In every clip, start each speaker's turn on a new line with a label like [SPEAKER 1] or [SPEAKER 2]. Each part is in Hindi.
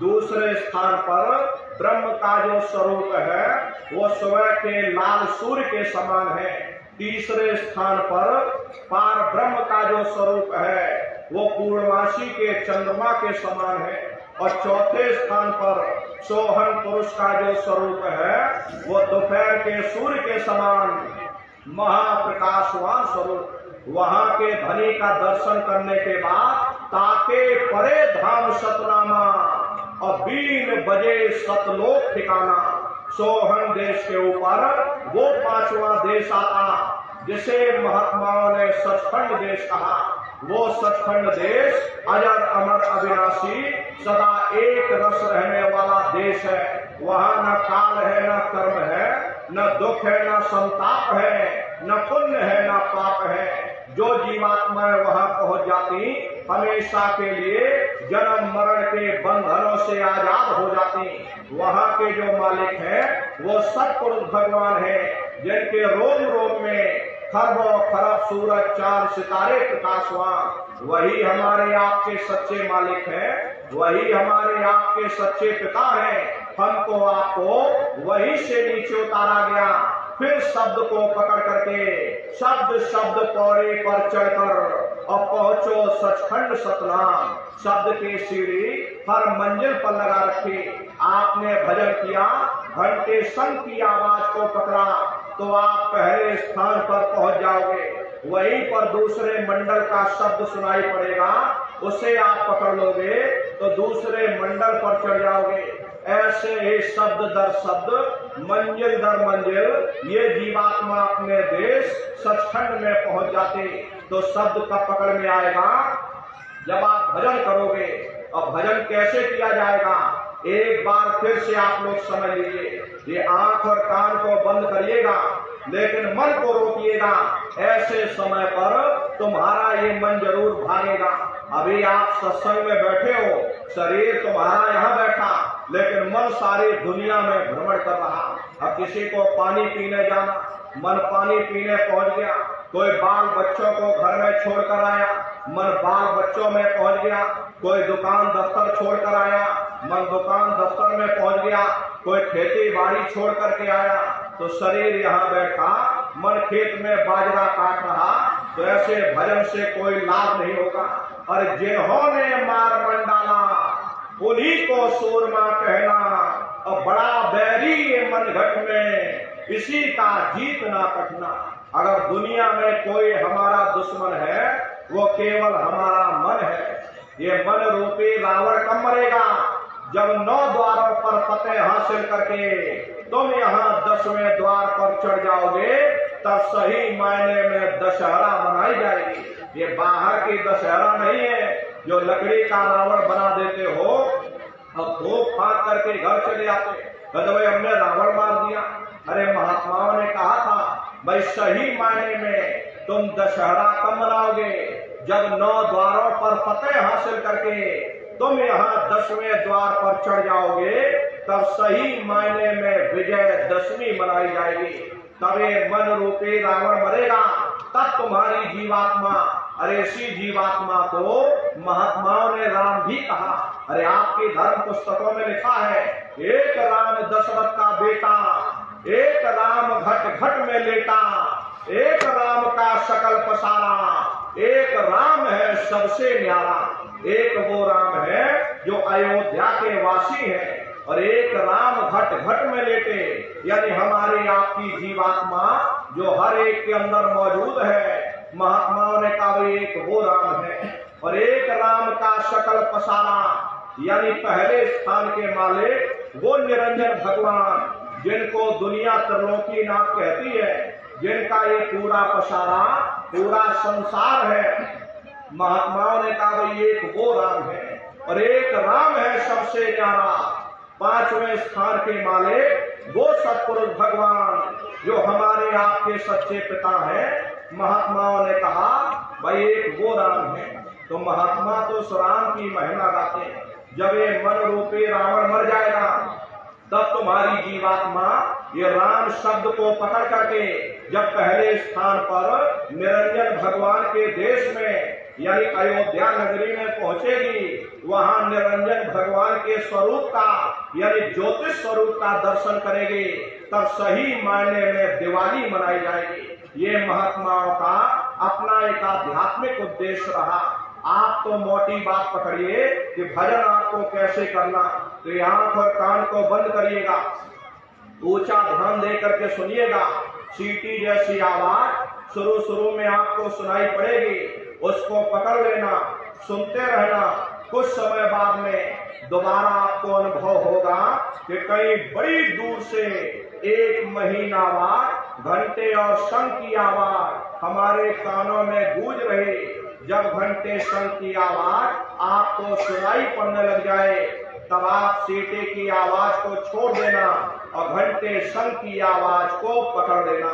[SPEAKER 1] दूसरे स्थान पर ब्रह्म का जो स्वरूप है वो स्वयं के लाल सूर्य के समान है। तीसरे स्थान पर पार ब्रह्म का जो स्वरूप है वो पूर्णमासी के चंद्रमा के समान है। और चौथे स्थान पर सोहन पुरुष का जो स्वरूप है वो दोपहर के सूर्य के समान महाप्रकाशवान स्वरूप। वहां के धनी का दर्शन करने के बाद ताके परे धाम सतनामा और 3 बजे सतलोक ठिकाना। सोहन देश के ऊपर वो 5वां देश आता जिसे महात्माओं ने सचखंड देश कहा। वो सचखंड देश अजर अमर अविनाशी सदा एक रस रहने वाला देश है। वहाँ न काल है, न कर्म है, न दुख है, न संताप है, न पुण्य है, न पाप है। जो जीवात्माएं वहां पहुंच जाती हमेशा के लिए जन्म मरण के बंधनों से आजाद हो जाती। वहां के जो मालिक हैं वो सत्पुरुष भगवान है जिनके रोम रोम में खरबों खरब सूरज चांद सितारे प्रकाशवान। वही हमारे आपके सच्चे मालिक हैं, वही हमारे आपके सच्चे पिता हैं। हमको आपको वही से नीचे उतारा गया। फिर शब्द को पकड़ करके शब्द शब्द पौड़े पर चढ़कर और पहुंचो सचखंड सतनाम। शब्द की सीढ़ी हर मंजिल पर लगा रखी। आपने भजन किया, घंटे संग की आवाज को पकड़ा तो आप पहले स्थान पर पहुंच जाओगे। वहीं पर दूसरे मंडल का शब्द सुनाई पड़ेगा, उसे आप पकड़ लोगे तो दूसरे मंडल पर चढ़ जाओगे। ऐसे ही शब्द दर शब्द मंजिल दर मंजिल ये जीवात्मा अपने देश सचखंड में पहुंच जाते। तो शब्द कब पकड़ में आएगा? जब आप भजन करोगे। और भजन कैसे किया जाएगा एक बार फिर से आप लोग समझ लीजिए। ये आंख और कान को बंद करिएगा लेकिन मन को रोकिएगा। ऐसे समय पर तुम्हारा ये मन जरूर भागेगा। अभी आप सत्संग में बैठे हो, शरीर तुम्हारा यहाँ बैठा लेकिन मन सारी दुनिया में भ्रमण कर रहा। अब किसी को पानी पीने जाना, मन पानी पीने पहुंच गया। कोई बाल बच्चों को घर में छोड़कर आया, मन बाल बच्चों में पहुंच गया। कोई दुकान दफ्तर छोड़कर आया, मन दुकान दफ्तर में पहुंच गया। कोई खेती बाड़ी छोड़ करके आया तो शरीर यहाँ बैठा, मन खेत में बाजरा काट रहा। तो ऐसे भजन से कोई लाभ नहीं होगा। और जिन्होंने मार मंडाला उन्हीं को सूरमा कहना। और बड़ा बैरी ये मन घट में इसी का जीतना कटना। अगर दुनिया में कोई हमारा दुश्मन है वो केवल हमारा मन है। ये मन रूपी रावण कब मरेगा? जब 9 द्वारों पर फतेह हासिल करके तुम यहाँ 10वें द्वार पर चढ़ जाओगे तब सही मायने में दशहरा मनाई जाएगी। ये बाहर की दशहरा नहीं है जो लकड़ी का रावण बना देते हो अब धूप फाँक करके घर चले आते। भाई हमने रावण मार दिया। अरे महात्माओं ने कहा था भाई सही मायने में तुम दशहरा कब मनाओगे? जब 9 द्वारों पर फतेह हासिल करके तुम यहाँ 10वें द्वार पर चढ़ जाओगे तब सही मायने में विजय दशमी मनाई जाएगी। तब ये मन रूपी रावण मरेगा तब तुम्हारी जीवात्मा। अरे इसी जीवात्मा को महात्माओं ने राम भी कहा। अरे आपकी धर्म पुस्तकों में लिखा है एक राम दशरथ का बेटा, एक राम घट घट में लेटा, एक राम का सकल पसारा, एक राम है सबसे न्यारा। एक वो राम है जो अयोध्या के वासी है और एक राम घट घट में लेटे यानी हमारी आपकी जीवात्मा जो हर एक के अंदर मौजूद है। महात्माओं ने कहा एक वो राम है और एक राम का सकल पसारा यानी पहले स्थान के मालिक वो निरंजन भगवान जिनको दुनिया त्रिलोकी नाथ कहती है, जिनका ये पूरा पसारा पूरा संसार है। महात्माओं ने कहा भाई एक वो राम है और एक राम है सबसे न्यारा। 5वें स्थान के मालिक वो सत्पुरुष भगवान जो हमारे आपके सच्चे पिता हैं। महात्माओं ने कहा भाई एक वो राम है। तो महात्मा तो उस राम की महिमा गाते हैं। जब ये मन रूपी रावण मर जाएगा तब तुम्हारी जीवात्मा ये राम शब्द को पकड़ करके जब पहले स्थान पर निरंजन भगवान के देश में यानी अयोध्या नगरी में पहुंचेगी, वहां निरंजन भगवान के स्वरूप का यानी ज्योतिष स्वरूप का दर्शन करेगी, तब सही मायने में दिवाली मनाई जाएगी। ये महात्माओं का अपना एक आध्यात्मिक उद्देश्य रहा। आप तो मोटी बात पकड़िए कि भजन आपको कैसे करना, तो ये आंख और कान को बंद करिएगा, ऊंचा ध्यान दे करके सुनिएगा। सीटी जैसी आवाज शुरू में आपको सुनाई पड़ेगी, उसको पकड़ लेना, सुनते रहना। कुछ समय बाद में दोबारा आपको अनुभव होगा कि कहीं बड़ी दूर से एक महीना बाद घंटे और शंख की आवाज हमारे कानों में गूंज रही। जब घंटे शंख की आवाज आपको सुनाई पड़ने लग जाए, तब आप सीटी की आवाज को छोड़ देना और घंटे शंख की आवाज को पकड़ लेना।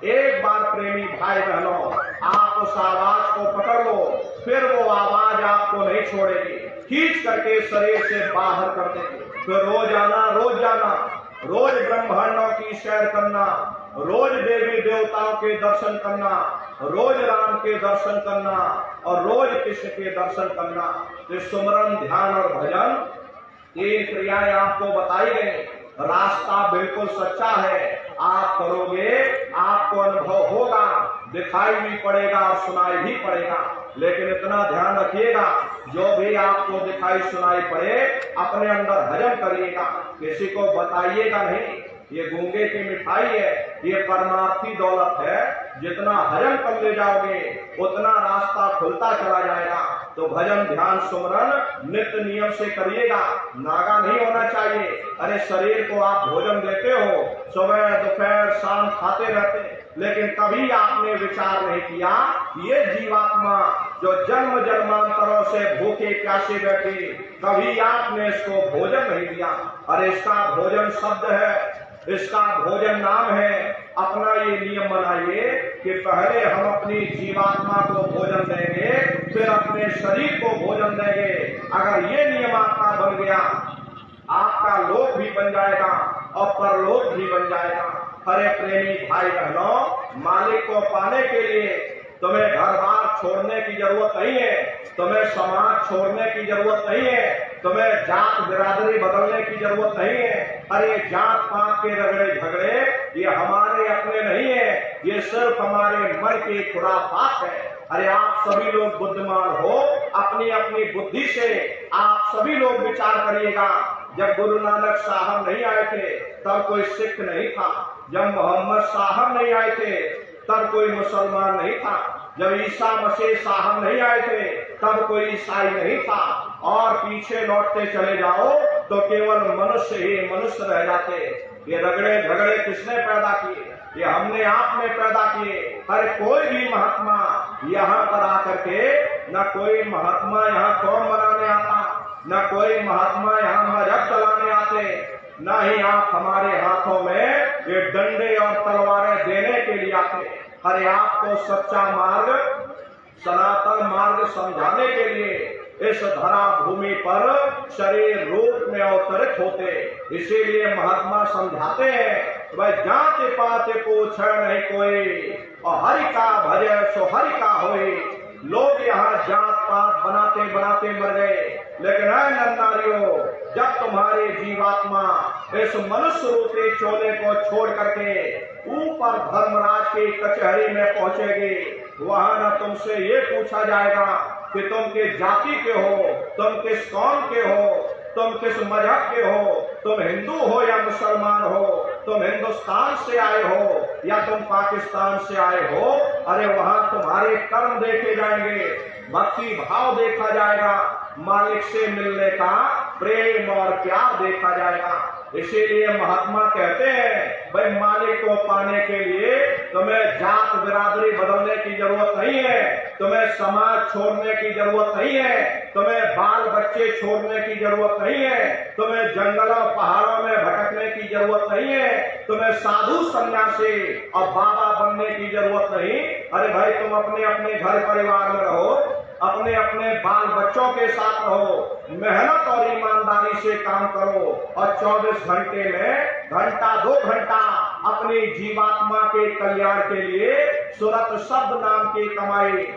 [SPEAKER 1] एक बार प्रेमी भाई बहनों, आप उस आवाज को पकड़ लो, फिर वो आवाज आपको नहीं छोड़ेगी, खींच करके शरीर से बाहर कर देगी। तो रोज जाना, रोज ब्रह्मांडों की सैर करना, रोज देवी देवताओं के दर्शन करना, रोज राम के दर्शन करना और रोज कृष्ण के दर्शन करना। तो सुमरन, ध्यान और भजन, तीन क्रियाएं आपको बताई गई। रास्ता बिल्कुल सच्चा है, आप करोगे, आपको अनुभव होगा, दिखाई भी पड़ेगा और सुनाई भी पड़ेगा। लेकिन इतना ध्यान रखिएगा, जो भी आपको दिखाई सुनाई पड़े अपने अंदर हजम करिएगा, किसी को बताइएगा नहीं। ये गूंगे की मिठाई है, ये परमार्थी दौलत है। जितना हजम कर ले जाओगे उतना रास्ता खुलता चला जाएगा। तो भजन, ध्यान, सुमरन नित्य नियम से करिएगा, नागा नहीं होना चाहिए। अरे शरीर को आप भोजन देते हो, सुबह दोपहर शाम खाते रहते, लेकिन कभी आपने विचार नहीं किया ये जीवात्मा जो जन्म जन्मांतरों से भूखे प्यासे बैठे, कभी आपने इसको भोजन नहीं दिया। अरे इसका भोजन शब्द है, इसका भोजन नाम है। अपना ये नियम बनाइए कि पहले हम अपनी जीवात्मा को भोजन देंगे, फिर अपने शरीर को भोजन देंगे। अगर ये नियम आपका बन गया, आपका लोक भी बन जाएगा और परलोक भी बन जाएगा। हरे प्रेमी भाई बहनों, मालिक को पाने के लिए तुम्हें घर बार छोड़ने की जरूरत नहीं है, तुम्हें समाज छोड़ने की जरूरत नहीं है, तुम्हें जात बिरादरी बदलने की जरूरत नहीं है। अरे जात पात के रगड़े झगड़े ये हमारे अपने नहीं है, ये सिर्फ हमारे मन की खुराफात है। अरे आप सभी लोग बुद्धिमान हो, अपनी अपनी बुद्धि से आप सभी लोग विचार करिएगा। जब गुरु नानक साहब नहीं आए थे तब कोई सिख नहीं था, जब मोहम्मद साहब नहीं आए थे तब कोई मुसलमान नहीं था, जब ईसा मसीह साहब नहीं आए थे तब कोई ईसाई नहीं था, और पीछे लौटते चले जाओ तो केवल मनुष्य ही मनुष्य रह जाते। ये रगड़े झगड़े किसने पैदा किए? ये हमने आप में पैदा किए। हर कोई भी महात्मा यहाँ पर आकर के, न कोई महात्मा यहाँ कौम बनाने आता, न कोई महात्मा यहाँ मजहब चलाने आते, न ही आप हमारे हाथों में ये डंडे और तलवारें देने के लिए आते। अरे आपको सच्चा मार्ग, सनातन मार्ग समझाने के लिए इस धरा भूमि पर शरीर रूप में अवतरित होते। इसीलिए महात्मा समझाते हैं, वह जाति पाति पूछ नहीं कोई, और हरि का भजय सो हरि का होए। लोग यहाँ जात पात बनाते बनाते मर गए, लेकिन ऐ नन्नारियों, जब तुम्हारी जीवात्मा इस मनुष्य रूपी चोले को छोड़ करके ऊपर धर्मराज की कचहरी में पहुंचेगी, वहां न तुमसे ये पूछा जाएगा कि तुम किस जाति के हो, तुम किस कौम के हो, तुम किस मजहब के हो, तुम हिंदू हो या मुसलमान हो, तुम हिंदुस्तान से आए हो या तुम पाकिस्तान से आए हो। अरे वहां तुम्हारे कर्म देखे जाएंगे, भक्ति भाव देखा जाएगा, मालिक से मिलने का प्रेम और प्यार देखा जाएगा। इसीलिए महात्मा कहते हैं, भाई मालिक को पाने के लिए तुम्हें जात बिरादरी बदलने की जरूरत नहीं है, तुम्हें समाज छोड़ने की जरूरत नहीं है, तुम्हें बाल बच्चे छोड़ने की जरूरत नहीं है, तुम्हें जंगलों पहाड़ों में भटकने की जरूरत नहीं है, तुम्हें साधु सन्यासी और बाबा बनने की जरूरत नहीं। अरे भाई तुम अपने अपने घर परिवार में रहो, अपने अपने बाल बच्चों के साथ रहो, मेहनत और ईमानदारी से काम करो और 24 घंटे में घंटा 2 घंटा अपनी जीवात्मा के कल्याण के लिए सुरत शब्द नाम की कमाई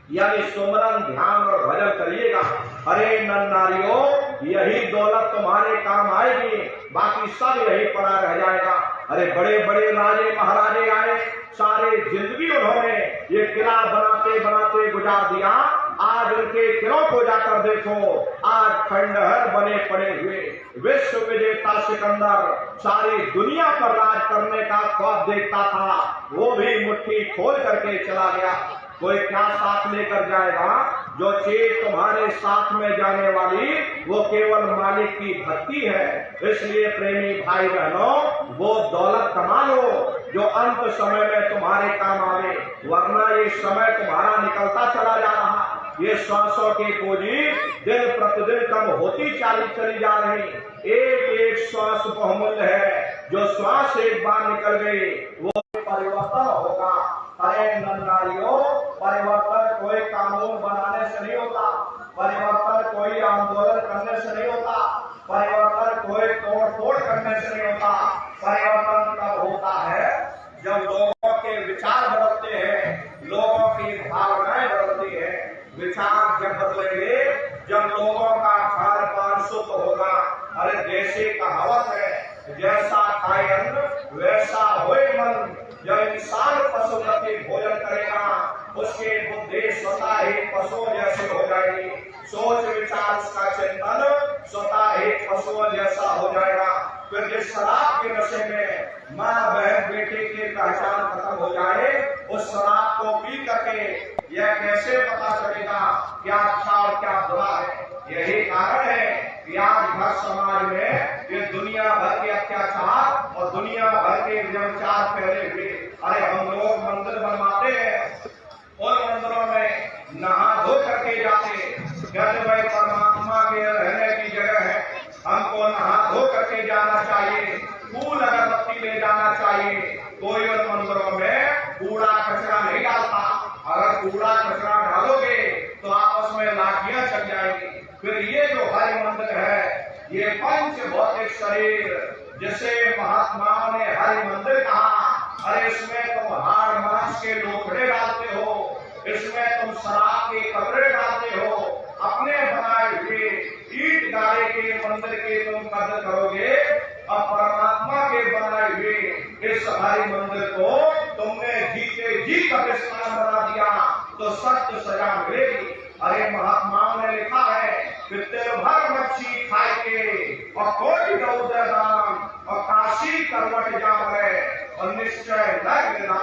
[SPEAKER 1] यानी सुमरन ध्यान और भजन करिएगा। अरे नर नारियों, यही दौलत तुम्हारे काम आएगी, बाकी सब यही पड़ा रह जाएगा। अरे बड़े बड़े राजे महाराजे आए, सारे जिंदगी उन्होंने ये किला बनाते बनाते गुजार दिया। आज उनके किलों को जाकर देखो, आज खंडहर बने पड़े हुए। विश्व विजेता सिकंदर सारी दुनिया पर राज करने का ख्वाब देखता था, वो भी मुट्ठी खोल करके चला गया। कोई क्या साथ लेकर जाएगा? जो चीज तुम्हारे साथ में जाने वाली वो केवल मालिक की भक्ति है। इसलिए प्रेमी भाई बहनों, वो दौलत कमा लो जो अंत समय में तुम्हारे काम आवे, वरना ये समय तुम्हारा निकलता चला जा रहा। ये श्वासों की पूंजी दिन प्रतिदिन कम होती चली जा रही। एक एक श्वास बहुमूल्य है, जो श्वास एक बार निकल गई वो परिवर्तन होगा। अरे नारियों, परिवर्तन कोई कानून बनाने से नहीं होता, परिवर्तन कोई आंदोलन करने से नहीं होता, परिवर्तन कोई तोड़ फोड़ करने से नहीं होता। परिवर्तन तब होता है जब लोगों के विचार बदलते हैं, लोगों की भावनाएं बदलती है। विचार जब बदलेंगे, जब लोगों का खान पान शुद्ध होगा। अरे देसी कहावत है, जैसा खाए अन्न वैसा होए मन। जब इंसान पशु प्रति भोजन करेगा, उसकी बुद्धि स्वतः ही पशुओं जैसी हो जाएगी। सोच विचार उसका चिंतन स्वतः ही पशुओं जैसा हो जाएगा। फिर जिस शराब के नशे में माँ बहन बेटी की पहचान खत्म हो जाए, उस शराब को पी करके यह कैसे पता चलेगा क्या अच्छा और क्या बुरा है? यही कारण है कि आज भर समाज में ये दुनिया भर के अत्याचार और दुनिया भर के व्यभिचार फैले हुए। अरे हम लोग मंदिर बनवाते हैं, उन मंदिरों में नहा धो करके जाते, कहते भाई परमात्मा के रहने की जगह है, हमको नहा धो करके जाना चाहिए, फूल अगरबत्ती ले जाना चाहिए। कोई उन मंदिरों में कूड़ा कचरा नहीं डालता। अगर कूड़ा कचरा डालोगे तो आपस में लाठियां चल जाएंगी। फिर ये जो हरि मंदिर है, ये पंच भौतिक शरीर जिसे महात्माओं ने हरि मंदिर कहा, अरे इसमें तुम हाड़ मांस के लोकड़े डालते हो, इसमें तुम शराब के कपड़े डालते हो, अपने बनाए हुए ईट गारे के मंदिर के तुम कदर करोगे, और परमात्मा के बनाए हुए इस हरि मंदिर को तुमने जीते जी कब्रिस्तान बना दिया तो सख्त सजा मिलेगी। अरे महात्माओं ने लिखा है कि तिल भर मच्छी खाए के और कोटि गौदर दान और काशी करवट जावे और निश्चय न गिरना।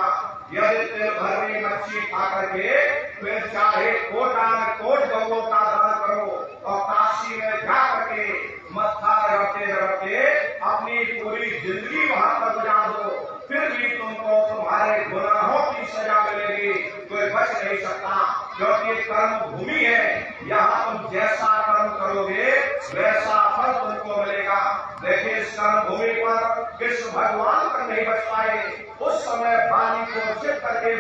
[SPEAKER 1] यदि तिल भर में मच्छी खा करके फिर चाहे कोट गौओं का दान करो और काशी में जा करके मत्था रखते रखते अपनी पूरी जिंदगी वहां पर गुजार दो, फिर भी तुमको तुम्हारे गुनाहों की सजा मिलेगी, कोई बच नहीं सकता। क्योंकि कर्म भूमि है, यहाँ तुम जैसा कर्म करोगे वैसा फल तुमको मिलेगा। देखिए इस कर्म भूमि पर कृष्ण भगवान पर नहीं बच पाए, उस समय बाली को चित करके